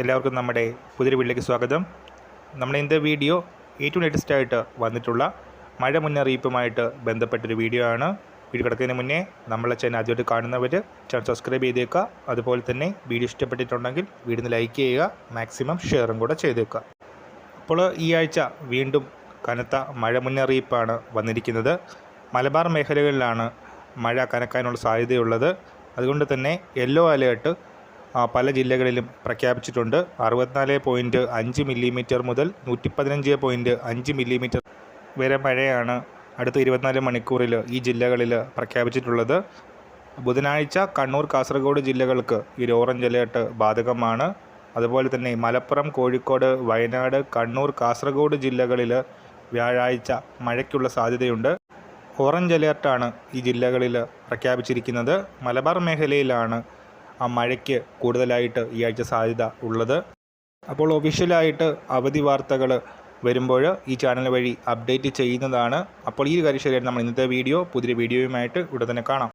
എല്ലാവർക്കും നമ്മുടെ പുതിയൊരു വീട്ടിലേക്ക് സ്വാഗതം. നമ്മുടെ ഇന്നത്തെ വീഡിയോ ഏറ്റവും ലേറ്റസ്റ്റ് ആയിട്ട് വന്നിട്ടുള്ള മഴ മുന്നറിയിപ്പുമായിട്ട് ബന്ധപ്പെട്ടൊരു വീഡിയോ ആണ്. വീഡിയോ കിടക്കുന്നതിന് മുന്നേ നമ്മളെ ചാനൽ ആദ്യമായിട്ട് കാണുന്നവർ ചാനൽ സബ്സ്ക്രൈബ് ചെയ്തേക്കുക. അതുപോലെ തന്നെ വീഡിയോ ഇഷ്ടപ്പെട്ടിട്ടുണ്ടെങ്കിൽ വീഡിയോ ലൈക്ക് ചെയ്യുക, മാക്സിമം ഷെയറും കൂടെ ചെയ്തേക്കുക. അപ്പോൾ ഈ ആഴ്ച വീണ്ടും കനത്ത മഴ മുന്നറിയിപ്പാണ് വന്നിരിക്കുന്നത്. മലബാർ മേഖലകളിലാണ് മഴ കനക്കാനുള്ള സാധ്യതയുള്ളത്. അതുകൊണ്ട് തന്നെ യെല്ലോ അലേർട്ട് പല ജില്ലകളിലും പ്രഖ്യാപിച്ചിട്ടുണ്ട്. 64.5 മില്ലിമീറ്റർ മുതൽ 115.5 മില്ലിമീറ്റർ വരെ മഴയാണ് അടുത്ത 24 മണിക്കൂറിൽ ഈ ജില്ലകളിൽ പ്രഖ്യാപിച്ചിട്ടുള്ളത്. ബുധനാഴ്ച കണ്ണൂർ, കാസർഗോഡ് ജില്ലകൾക്ക് ഈ ഓറഞ്ച് അലേർട്ട് ബാധകമാണ്. അതുപോലെ തന്നെ മലപ്പുറം, കോഴിക്കോട്, വയനാട്, കണ്ണൂർ, കാസർഗോഡ് ജില്ലകളിൽ വ്യാഴാഴ്ച മഴയ്ക്കുള്ള സാധ്യതയുണ്ട്. ഓറഞ്ച് അലേർട്ടാണ് ഈ ജില്ലകളിൽ പ്രഖ്യാപിച്ചിരിക്കുന്നത്. മലബാർ മേഖലയിലാണ് മഴയ്ക്ക് കൂടുതലായിട്ട് ഈ ആഴ്ച സാധ്യത ഉള്ളത്. അപ്പോൾ ഒഫീഷ്യലായിട്ട് അവധി വാർത്തകൾ വരുമ്പോൾ ഈ ചാനൽ വഴി അപ്ഡേറ്റ് ചെയ്യുന്നതാണ്. അപ്പോൾ ഈ കാര്യം ശരിയായിട്ട് നമ്മൾ ഇന്നത്തെ വീഡിയോ പുതിയൊരു വീഡിയോയുമായിട്ട് ഉടൻ തന്നെ കാണാം.